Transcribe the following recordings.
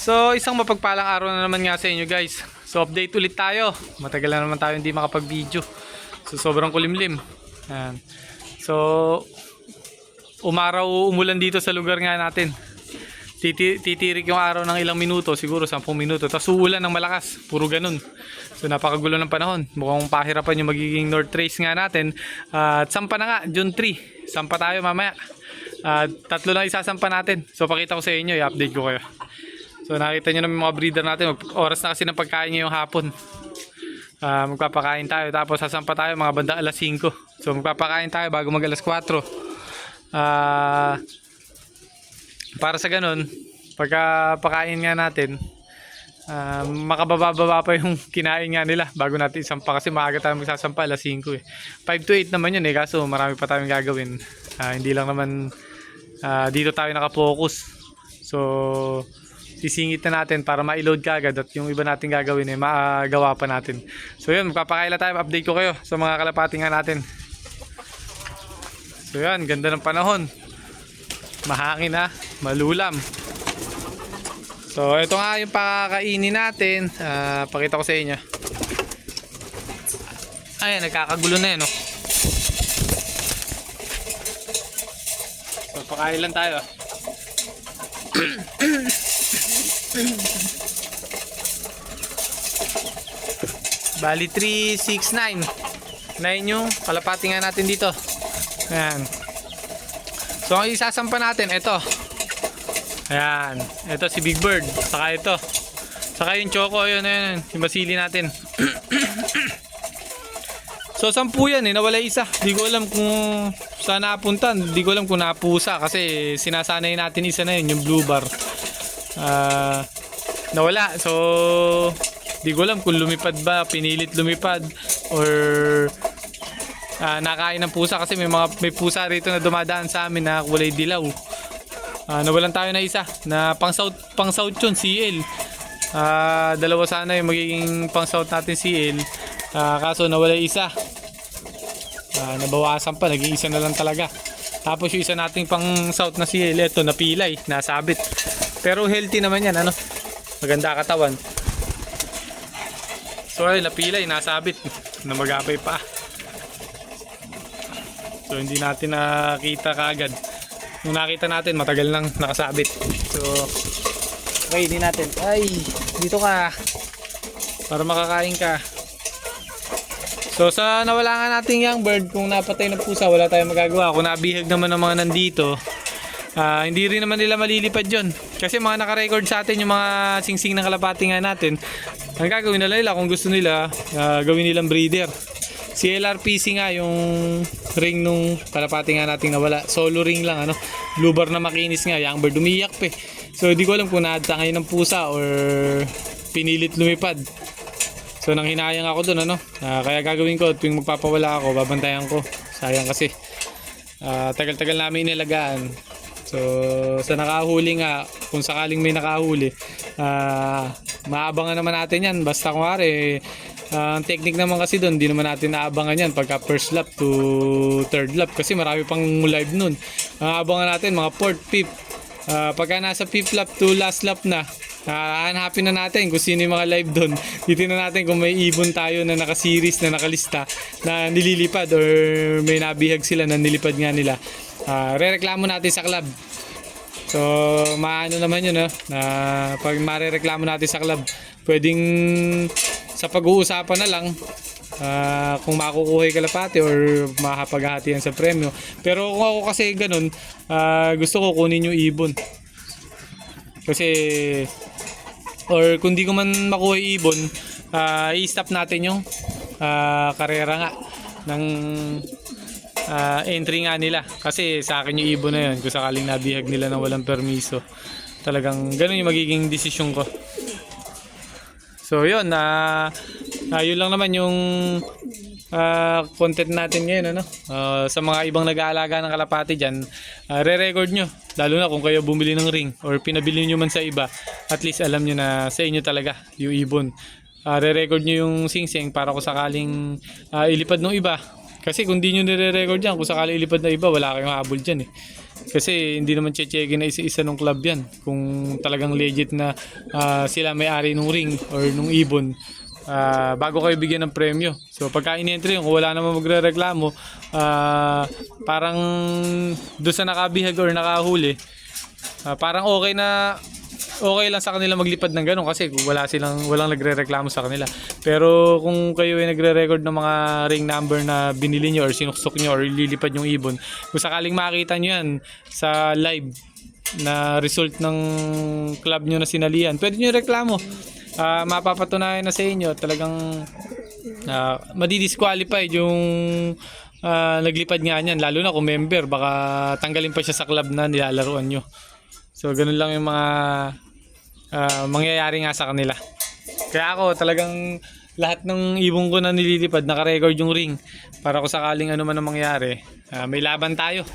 So isang mapagpalang araw na naman nga sa inyo guys. So update ulit tayo. Matagal na naman tayo hindi makapag-video. So sobrang kulimlim. Ayan. So umulan dito sa lugar nga natin. Titirik yung araw ng ilang minuto, siguro 10 minuto. Tapos uulan ng malakas, puro ganun. So napakagulo ng panahon. Mukhang pahirapan yung magiging north trace nga natin. At sampa na nga, June 3. Sampa tayo mamaya. Tatlo lang isasampa natin. So pakita ko sa inyo, i-update ko kayo. So nakita nyo naman mga breeder natin. Oras na kasi ng pagkain ngayong hapon. Magpapakain tayo. Tapos sasampa tayo mga banda alas 5. So magpapakain tayo bago mag alas 4. Para sa ganun, pagka pakain nga natin, makababa pa yung kinain nga nila bago natin isampa. Kasi maaga tayo magsasampa alas 5 eh. 5 to 8 naman yun eh. Kaso marami pa tayong gagawin. Hindi lang naman dito tayo nakafocus. So sisingit na natin para ma-load kagad at yung iba natin gagawin eh magawa pa natin. So yun, magpapakaila tayo, update ko kayo sa mga kalapati nga natin. So yan, ganda ng panahon, mahangin na, malulam. So ito nga yung pakakainin natin. Pakita ko sa inyo. Ayan, nagkakagulo na yun oh. So pakain lang tayo. Bali 3, 6, 9 yung kalapati nga natin dito. Ayan. So ang isasampa natin, ito. Ayan, ito si Big Bird. Saka ito. Saka yung Choco, yun, yung basili natin. So 10 yan eh, nawala isa. Di ko alam kung saan napunta. Di ko alam kung napusa. Kasi sinasanay natin isa na yun, yung blue bar. Nawala. So di ko alam kung lumipad ba, pinilit lumipad, or nakain ng pusa. Kasi may pusa rito na dumadaan sa amin na kulay dilaw. Nawalan tayo na isa na pang south yun, CL. Dalawa sana yung magiging pang south natin, CL. Kaso nawala isa. Nabawasan pa, naging isa na lang talaga. Tapos yung isa nating pang south na CL, ito napilay, nasabit. Pero healthy naman yan, ano? Maganda katawan. So ay napilay, nasabit, na magapay pa. So hindi natin nakita kaagad. Nung nakita natin, matagal nang nakasabit. So okay, hindi natin. Ay, dito ka para makakain ka. So sa nawala nga nating young bird, kung napatay ng pusa, wala tayong magagawa. Kung nabihag naman ng mga nandito, hindi rin naman nila malilipad yun. Kasi mga nakarecord sa atin yung mga singsing ng kalapati nga natin. Ang gagawin nila kung gusto nila, gawin nilang breeder. Si LRPC nga yung ring nung kalapati nga nating nawala. Solo ring lang, ano. Blue bar na makinis nga, young bird umiyak pa eh. So di ko alam kung naatangay ng pusa or pinilit lumipad. So nang hinayang ako dun, ano. Kaya gagawin ko, tuwing magpapawala ako, babantayan ko. Sayang kasi tagal-tagal namin inilagaan. So sa nakahuli nga, kung sakaling may nakahuli, maabangan naman natin yan. Basta kunwari, ang technique naman kasi doon, di naman natin naabangan yan pagka first lap to third lap. Kasi marami pang live nun. Abangan natin mga 4th, 5th. Pagka nasa 5th lap to last lap na, hanapin na natin kung sino yung mga live doon. Titignan natin kung may ibon tayo na naka-series, na nakalista, na nililipad, or may nabihag sila na nilipad nga nila. Rereklamo natin sa club. So maano naman yun, na pag marereklamo natin sa club, pwedeng sa pag-uusapan na lang kung makukuha yung kalapati or makapaghahatian sa premyo. Pero kung ako kasi ganun, gusto ko kunin yung ibon. Kasi or kung di ko man makuha yung ibon, i-stop natin yung karera nga ng entry nga nila. Kasi sa akin yung ibon na yun, kung sakaling nabihag nila na walang permiso, talagang ganun yung magiging desisyon ko. So yun, yun lang naman yung content natin ngayon, ano. Sa mga ibang nag-aalaga ng kalapati dyan, re-record nyo, lalo na kung kayo bumili ng ring or pinabili nyo man sa iba, at least alam nyo na sa inyo talaga yung ibon. Re-record nyo yung singsing para kung sakaling ilipad ng iba. Kasi kung di nyo nire-record dyan, kung sakaling ilipad na iba, wala kayong habol dyan eh. Kasi hindi naman check na isa-isa ng club yan. Kung talagang legit na sila may-ari nung ring or nung ibon, bago kayo bigyan ng premyo. So pagka in-entry kung wala naman magre-reklamo, parang doon sa nakabihag or nakahuli, parang okay lang sa kanila maglipad ng ganun kasi walang nagre-reklamo sa kanila. Pero kung kayo ay nagre-record ng mga ring number na binili nyo or sinuksok nyo or lilipad yung ibon, kung sakaling makita nyo yan sa live na result ng club nyo na sinalian, pwede nyo reklamo. Mapapatunayan na sa inyo talagang madi-disqualified yung naglipad nga niyan, lalo na kung member, baka tanggalin pa siya sa club na nilalaruan nyo. So ganun lang yung mga mangyayari nga sa kanila. Kaya ako talagang lahat ng ibon ko na nililipad naka-record yung ring para kung sakaling ano man ang mangyari, may laban tayo.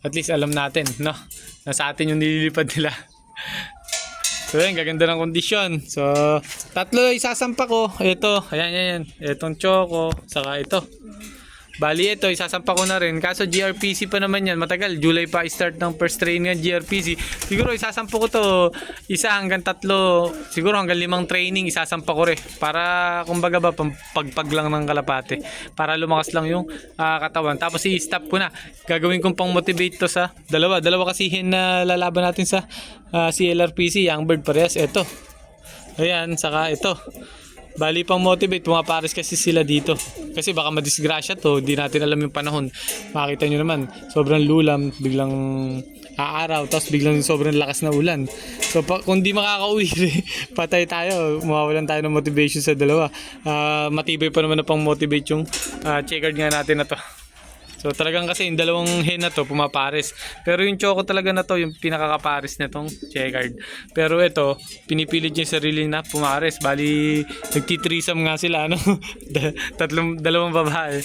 At least alam natin, no, na sa atin yung nililipad nila. So yun, gaganda ng kondisyon. So tatlo isasampa ko. Ito, ayan. Itong choco, saka ito. Bali ito, isasampa ko na rin. Kaso GRPC pa naman yan. Matagal, July pa start ng first training ng GRPC. Siguro isasampa ko to isa hanggang tatlo. Siguro hanggang 5 training isasampa ko rin. Para kumbaga ba, pagpag lang ng kalapate. Para lumakas lang yung katawan. Tapos i-stop ko na. Gagawin kong pang motivate to sa dalawa kasihin na lalaban natin sa CLRPC. Young Bird parehas. Ito. Ayan, saka ito. Bali pang motivate, pumapares kasi sila dito. Kasi baka madisgrasya to, di natin alam yung panahon. Makita nyo naman, sobrang lulam, biglang aaraw, tapos biglang sobrang lakas na ulan. So kung di makakauwi, patay tayo, mawawalan tayo ng motivation sa dalawa. Matibay pa naman na pang motivate yung checkered nga natin na to. So talagang kasi yung dalawang hen na to pumapares. Pero yung choco talaga na to yung pinakakapares na tong checkered. Pero ito, pinipilit niya yung sarili na pumares. Bali, nagtitrisam nga sila, ano? Dalawang babae,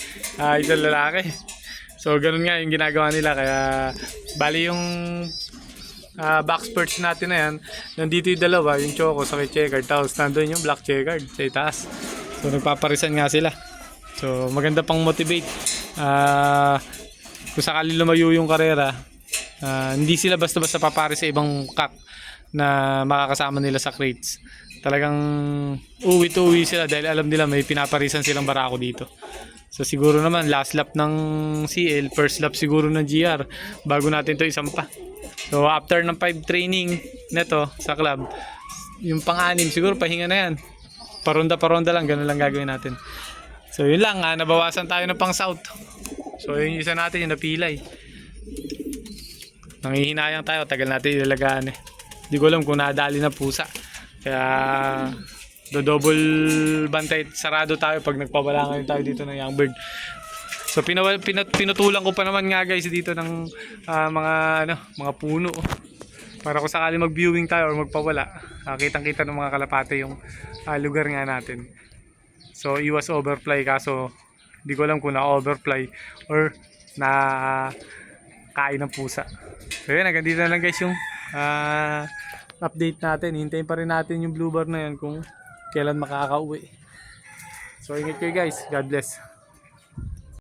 isang lalaki. So ganun nga yung ginagawa nila. Kaya bali yung box perch natin na yan, nandito yung dalawa, yung choco sa checkered. Tapos nandun yung black checkered sa itaas. So nagpaparisan nga sila. So maganda pang motivate. Kung sakali lumayo yung karera, hindi sila basta-basta papari sa ibang cock na makakasama nila sa crates. Talagang uwi sila dahil alam nila may pinaparisan silang barako dito. So siguro naman last lap ng CL, first lap siguro ng GR bago natin to isampa. So after ng 5 training neto sa club, yung pang-anim siguro pahinga na yan. Paronda lang, ganun lang gagawin natin. So yun lang, nabawasan tayo ng pang south. So yung isa natin yung napilay. Nanghihinayang tayo, tagal natin ilalagaan eh. Hindi ko alam kung nadali na pusa. Kaya double bantay, sarado tayo pag nagpabalangan tayo dito ng young bird. So pinutulan ko pa naman nga guys dito ng mga puno. Para kung sakali mag-viewing tayo or magpawala, kitang-kita ng mga kalapate yung lugar nga natin. So iwas overfly, kaso hindi ko alam kung na-overfly or na kain ng pusa. So yun, hanggang dito na lang guys yung update natin. Hintayin pa rin natin yung blue bar na yan kung kailan makakauwi. So ingat kayo guys, God bless.